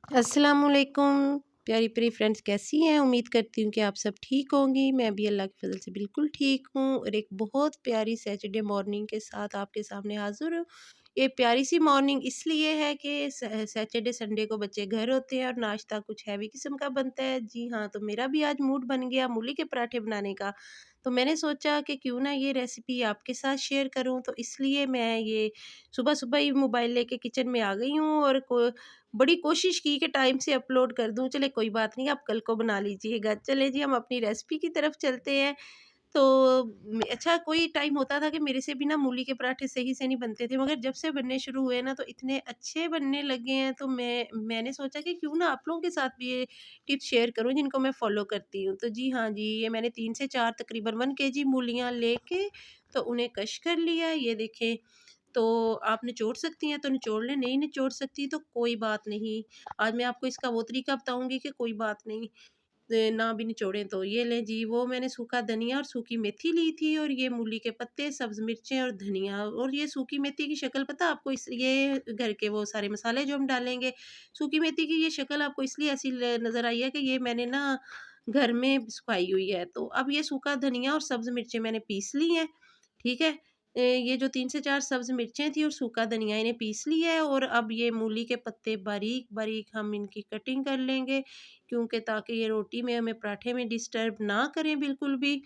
अस्सलामुअलैकुम प्यारी प्यारी फ्रेंड्स, कैसी हैं? उम्मीद करती हूँ कि आप सब ठीक होंगी। मैं भी अल्लाह के फजल से बिल्कुल ठीक हूँ और एक बहुत प्यारी सैटरडे मॉर्निंग के साथ आपके सामने हाज़िर हूँ। ये प्यारी सी मॉर्निंग इसलिए है कि सैटरडे संडे को बच्चे घर होते हैं और नाश्ता कुछ हैवी किस्म का बनता है। जी हाँ, तो मेरा भी आज मूड बन गया मूली के पराठे बनाने का। तो मैंने सोचा कि क्यों ना ये रेसिपी आपके साथ शेयर करूँ, तो इसलिए मैं ये सुबह-सुबह ही मोबाइल लेके किचन में आ गई हूँ और को बड़ी कोशिश की कि टाइम से अपलोड कर दूँ। चले कोई बात नहीं, आप कल को बना लीजिएगा। चलें जी, हम अपनी रेसिपी की तरफ चलते हैं। तो अच्छा, कोई टाइम होता था कि मेरे से भी ना मूली के पराठे सही से नहीं बनते थे, मगर जब से बनने शुरू हुए ना तो इतने अच्छे बनने लगे हैं। तो मैंने सोचा कि क्यों ना आप लोगों के साथ भी ये टिप्स शेयर करूँ जिनको मैं फ़ॉलो करती हूँ। तो जी हाँ जी, ये मैंने 3 से 4 तकरीबन 1 केजी मूलियाँ लेके तो उन्हें कश कर लिया। ये देखें, तो आप निचोड़ सकती हैं तो निचोड़ लें, नहीं निचोड़ सकती तो कोई बात नहीं। आज मैं आपको इसका वो तरीका बताऊँगी कि कोई बात नहीं, ना भी निचोड़ें तो ये लें जी। वो मैंने सूखा धनिया और सूखी मेथी ली थी और ये मूली के पत्ते, सब्ज़ मिर्चें और धनिया। और ये सूखी मेथी की शक्ल पता है आपको, इस ये घर के वो सारे मसाले जो हम डालेंगे, सूखी मेथी की ये शक्ल आपको इसलिए ऐसी नज़र आई है कि ये मैंने ना घर में सुखाई हुई है। तो अब ये सूखा धनिया और सब्ज़ मिर्चें मैंने पीस ली हैं, ठीक है। ये जो 3 से 4 सब्ज़ मिर्चें थी और सूखा धनिया इन्हें पीस लिया है। और अब ये मूली के पत्ते बारीक-बारीक हम इनकी कटिंग कर लेंगे, क्योंकि ताकि ये रोटी में हमें पराठे में डिस्टर्ब ना करें बिल्कुल भी।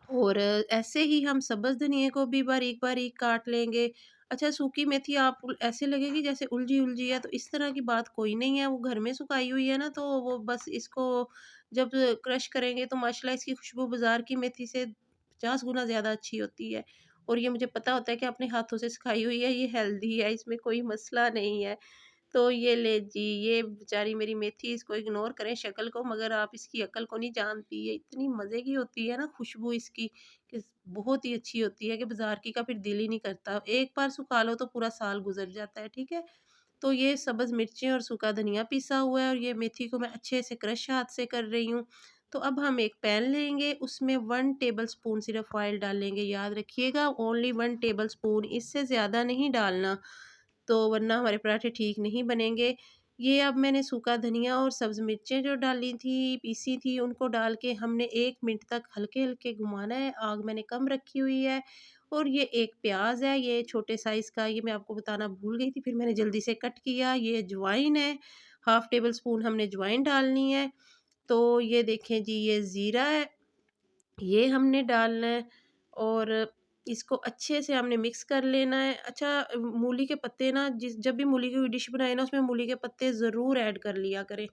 और ऐसे ही हम सब्ज़ धनिये को भी बारीक-बारीक काट लेंगे। अच्छा, सूखी मेथी आप ऐसे लगेगी जैसे उलझी-उलझी है, तो इस तरह की बात कोई नहीं है, वो घर में सुखाई हुई है ना, तो वो बस इसको जब क्रश करेंगे तो माशाल्लाह इसकी खुशबू बाज़ार की मेथी से 50 गुना ज़्यादा अच्छी होती है। और ये मुझे पता होता है कि अपने हाथों से सिखाई हुई है, ये हेल्दी है, इसमें कोई मसला नहीं है। तो ये ले जी, ये बेचारी मेरी मेथी, इसको इग्नोर करें शक्ल को, मगर आप इसकी अकल को नहीं जानती। ये इतनी मज़े की होती है ना खुशबू इसकी, कि बहुत ही अच्छी होती है कि बाज़ार की का फिर दिल ही नहीं करता। एक बार सुखा लो तो पूरा साल गुज़र जाता है, ठीक है? तो ये सब्ज़ मिर्चें और सूखा धनिया पिसा हुआ है और ये मेथी को मैं अच्छे से क्रश हाथ से कर रही हूँ। तो अब हम एक पैन लेंगे, उसमें 1 टेबलस्पून सिर्फ़ ऑयल डालेंगे। याद रखिएगा, ओनली 1 टेबलस्पून, इससे ज़्यादा नहीं डालना, तो वरना हमारे पराठे ठीक नहीं बनेंगे। ये अब मैंने सूखा धनिया और सब्ज़ मिर्चें जो डाली थी, पीसी थी, उनको डाल के हमने 1 मिनट तक हल्के-हल्के घुमाना है। आग मैंने कम रखी हुई है। और ये एक प्याज़ है, ये छोटे साइज़ का, ये मैं आपको बताना भूल गई थी, फिर मैंने जल्दी से कट किया। ये अजवाइन है, हाफ़ टेबल स्पून हमने अजवाइन डालनी है। तो ये देखें जी, ये ज़ीरा है, ये हमने डालना है और इसको अच्छे से हमने मिक्स कर लेना है। अच्छा, मूली के पत्ते ना, जिस जब भी मूली की कोई डिश बनाए ना, उसमें मूली के पत्ते ज़रूर ऐड कर लिया करें,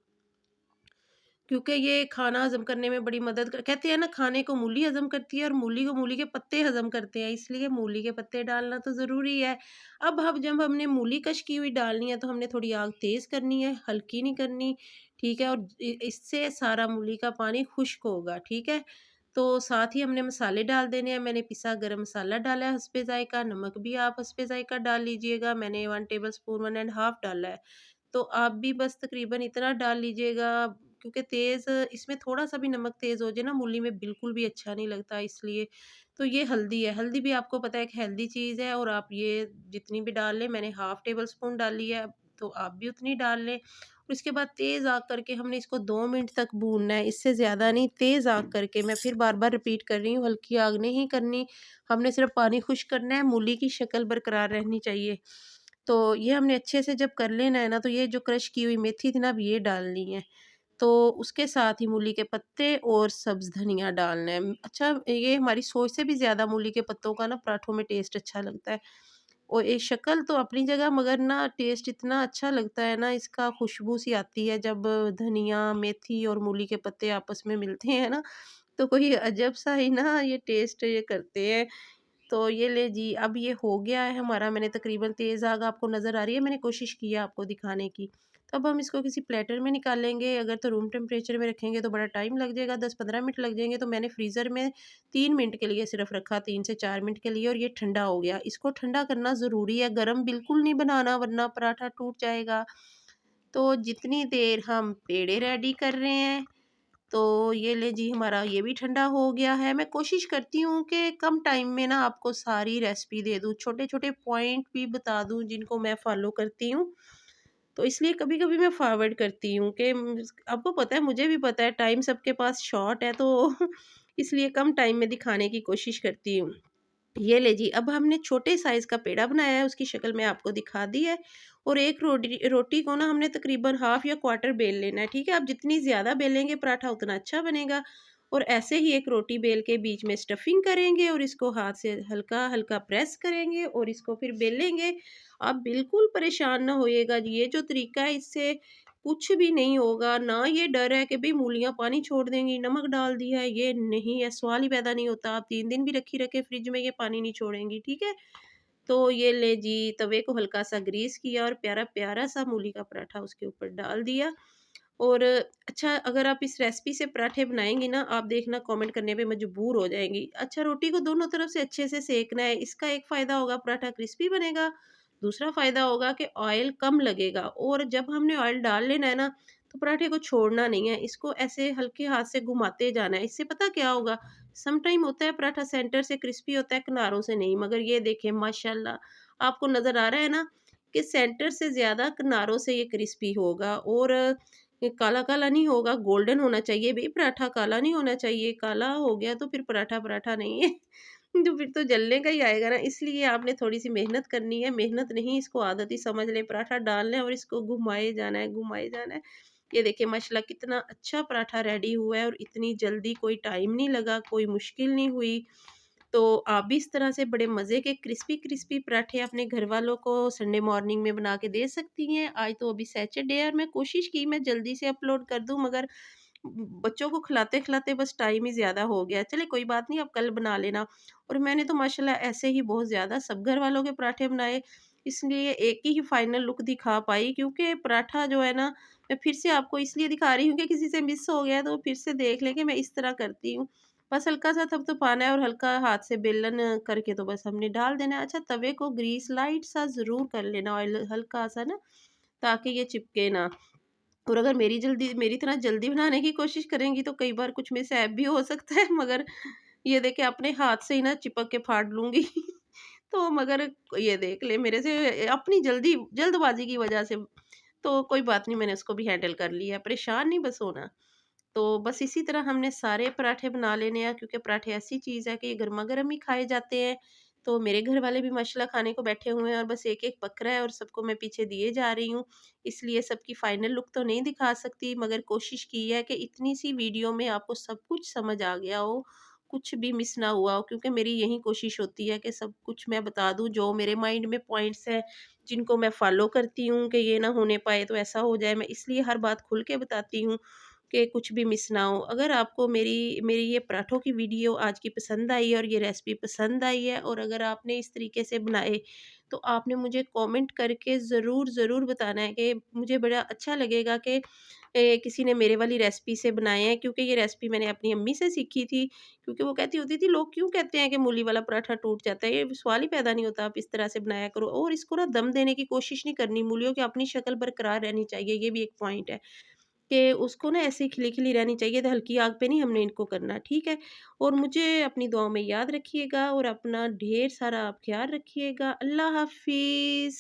क्योंकि ये खाना हज़म करने में बड़ी मदद कर, कहते हैं ना, खाने को मूली हज़म करती है और मूली को मूली के पत्ते हज़म करते हैं, इसलिए मूली के पत्ते डालना तो ज़रूरी है। अब जब हमने मूली कश की हुई डालनी है तो हमने थोड़ी आग तेज़ करनी है, हल्की नहीं करनी, ठीक है? और इससे सारा मूली का पानी खुश्क होगा, ठीक है? तो साथ ही हमने मसाले डाल देने हैं। मैंने पिसा गरम मसाला डाला है हस्बे ज़ायक़ा, नमक भी आप हस्बे ज़ायक़ा डाल लीजिएगा। मैंने 1 टेबल स्पून 1 एंड हाफ़ डाला है। तो आप भी बस तकरीबन इतना डाल लीजिएगा, क्योंकि तेज़, इसमें थोड़ा-सा भी नमक तेज़ हो जाए ना मूली में बिल्कुल भी अच्छा नहीं लगता, इसलिए। तो ये हल्दी है, हल्दी भी आपको पता है एक हेल्दी चीज़ है, और आप ये जितनी भी डाल लें, मैंने हाफ़ टेबल स्पून डाली है, तो आप भी उतनी डाल लें। और इसके बाद तेज़ आग करके हमने इसको 2 मिनट तक भूनना है, इससे ज़्यादा नहीं, तेज़ आग करके। मैं फिर बार-बार रिपीट कर रही हूँ, हल्की आग नहीं करनी, हमने सिर्फ़ पानी खुश्क करना है, मूली की शक्ल बरकरार रहनी चाहिए। तो ये हमने अच्छे से जब कर लेना है ना, तो ये जो क्रश की हुई मेथी थी ना, अब ये डालनी है। तो उसके साथ ही मूली के पत्ते और सब्ज़ धनिया डालना है। अच्छा, ये हमारी सोच से भी ज़्यादा मूली के पत्तों का ना पराठों में टेस्ट अच्छा लगता है। और ये शक्ल तो अपनी जगह, मगर ना टेस्ट इतना अच्छा लगता है ना इसका, खुशबू सी आती है जब धनिया, मेथी और मूली के पत्ते आपस में मिलते हैं ना, तो कोई अजब सा ही ना ये टेस्ट ये करते हैं। तो ये ले जी, अब ये हो गया है हमारा, मैंने तकरीबन, तेज़ आग आपको नज़र आ रही है, मैंने कोशिश की है आपको दिखाने की। तो अब हम इसको किसी प्लेटर में निकालेंगे, अगर तो रूम टेम्परेचर में रखेंगे तो बड़ा टाइम लग जाएगा, 10-15 मिनट लग जाएंगे, तो मैंने फ्रीज़र में 3 मिनट के लिए सिर्फ रखा, 3 से 4 मिनट के लिए, और ये ठंडा हो गया। इसको ठंडा करना ज़रूरी है, गर्म बिल्कुल नहीं बनाना, वरना पराठा टूट जाएगा। तो जितनी देर हम पेड़े रेडी कर रहे हैं, तो ये ले जी, हमारा ये भी ठंडा हो गया है। मैं कोशिश करती हूँ कि कम टाइम में ना आपको सारी रेसिपी दे दूँ, छोटे-छोटे पॉइंट भी बता दूँ जिनको मैं फ़ॉलो करती हूँ। तो इसलिए कभी-कभी मैं फॉरवर्ड करती हूँ कि आपको पता है, मुझे भी पता है टाइम सबके पास शॉर्ट है, तो इसलिए कम टाइम में दिखाने की कोशिश करती हूँ। ये ले जी, अब हमने छोटे साइज़ का पेड़ा बनाया है, उसकी शक्ल मैं आपको दिखा दी है। और एक रोटी रोटी को ना हमने तकरीबन हाफ़ या क्वार्टर बेल लेना है, ठीक है? आप जितनी ज़्यादा बेलेंगे पराठा उतना अच्छा बनेगा। और ऐसे ही एक रोटी बेल के बीच में स्टफिंग करेंगे और इसको हाथ से हल्का-हल्का प्रेस करेंगे और इसको फिर बेलेंगे। आप बिल्कुल परेशान ना होइएगा जी, ये जो तरीका है इससे कुछ भी नहीं होगा, ना ये डर है कि भई मूलियाँ पानी छोड़ देंगी, नमक डाल दिया है, ये नहीं है, सवाल ही पैदा नहीं होता। आप 3 दिन भी रखी रखें फ्रिज में, ये पानी नहीं छोड़ेंगी, ठीक है? तो ये ले जी, तवे को हल्का-सा ग्रीस किया और प्यारा-प्यारा सा मूली का पराठा उसके ऊपर डाल दिया। और अच्छा, अगर आप इस रेसिपी से पराठे बनाएँगी ना, आप देखना कमेंट करने पे मजबूर हो जाएँगी। अच्छा, रोटी को दोनों तरफ से अच्छे से सेंकना है, इसका एक फ़ायदा होगा पराठा क्रिस्पी बनेगा, दूसरा फ़ायदा होगा कि ऑयल कम लगेगा। और जब हमने ऑयल डाल लेना है ना, तो पराठे को छोड़ना नहीं है, इसको ऐसे हल्के हाथ से घुमाते जाना है। इससे पता क्या होगा, सम टाइम होता है पराठा सेंटर से क्रिस्पी होता है, किनारों से नहीं। मगर ये देखें माशाल्लाह, आपको नज़र आ रहा है ना कि सेंटर से ज़्यादा किनारों से ये क्रिस्पी होगा। और ये काला-काला नहीं होगा, गोल्डन होना चाहिए भई पराठा, काला नहीं होना चाहिए। काला हो गया तो फिर पराठा पराठा नहीं है। तो फिर तो जलने का ही आएगा ना, इसलिए आपने थोड़ी-सी मेहनत करनी है। मेहनत नहीं, इसको आदत ही समझ लें। पराठा डालना है और इसको घुमाए जाना है, घुमाए जाना है। ये देखिए माशाल्लाह कितना अच्छा पराठा रेडी हुआ है और इतनी जल्दी, कोई टाइम नहीं लगा, कोई मुश्किल नहीं हुई। तो आप भी इस तरह से बड़े मज़े के क्रिस्पी-क्रिस्पी पराठे अपने घरवालों को संडे मॉर्निंग में बना के दे सकती हैं। आज तो अभी सैटरडे है और मैं कोशिश की मैं जल्दी से अपलोड कर दूँ, मगर बच्चों को खिलाते-खिलाते बस टाइम ही ज़्यादा हो गया। चलिए कोई बात नहीं, आप कल बना लेना। और मैंने तो माशाल्लाह ऐसे ही बहुत ज़्यादा सब घरवालों के पराठे बनाए, इसलिए एक ही फाइनल लुक दिखा पाई, क्योंकि पराठा जो है ना, मैं फिर से आपको इसलिए दिखा रही हूँ कि किसी से मिस हो गया है तो फिर से देख लें कि मैं इस तरह करती हूँ। बस हल्का-सा थपथपाना है और हल्का हाथ से बेलन करके तो बस हमने डाल देना है। अच्छा, तवे को ग्रीस लाइट सा ज़रूर कर लेना, ऑयल हल्का-सा ना, ताकि ये चिपके ना। और अगर मेरी तरह जल्दी बनाने की कोशिश करेंगी तो कई बार कुछ मिसहैप भी हो सकता है, मगर ये देखिए अपने हाथ से ही ना चिपक के फाड़ लूँगी। तो मगर ये देख ले मेरे से अपनी जल्दबाज़ी की वज़ह से, तो कोई बात नहीं, मैंने उसको भी हैंडल कर लिया, परेशान नहीं बस होना। तो बस इसी तरह हमने सारे पराठे बना लेने हैं, क्योंकि पराठे ऐसी चीज़ है कि ये गरमा-गरम ही खाए जाते हैं। तो मेरे घर वाले भी माशाल्लाह खाने को बैठे हुए हैं और बस एक-एक पक रहा है और सबको मैं पीछे दिए जा रही हूँ। इसलिए सबकी फाइनल लुक तो नहीं दिखा सकती, मगर कोशिश की है कि इतनी सी वीडियो में आपको सब कुछ समझ आ गया हो, कुछ भी मिस ना हुआ हो, क्योंकि मेरी यही कोशिश होती है कि सब कुछ मैं बता दूँ, जो मेरे माइंड में पॉइंट्स हैं, जिनको मैं फ़ॉलो करती हूँ कि ये ना होने पाए तो ऐसा हो जाए। मैं इसलिए हर बात खुल के बताती हूँ कि कुछ भी मिस ना हो। अगर आपको मेरी मेरी ये पराठों की वीडियो आज की पसंद आई है और ये रेसिपी पसंद आई है, और अगर आपने इस तरीके से बनाए, तो आपने मुझे कमेंट करके ज़रूर बताना है कि मुझे बड़ा अच्छा लगेगा कि किसी ने मेरे वाली रेसिपी से बनाए हैं, क्योंकि ये रेसिपी मैंने अपनी अम्मी से सीखी थी। क्योंकि वो कहती होती थी, लोग क्यों कहते हैं कि मूली वाला पराठा टूट जाता है, ये सवाल ही पैदा नहीं होता, आप इस तरह से बनाया करो। और इसको ना दम देने की कोशिश नहीं करनी, मूलियों की अपनी शक्ल बरकरार रहनी चाहिए, ये भी एक पॉइंट है कि उसको ना ऐसे ही खिली-खिली रहनी चाहिए, तो हल्की आग पे नहीं हमने इनको करना, ठीक है? और मुझे अपनी दुआओं में याद रखिएगा और अपना ढेर सारा आप ख़्याल रखिएगा। अल्लाह हाफ़िज़।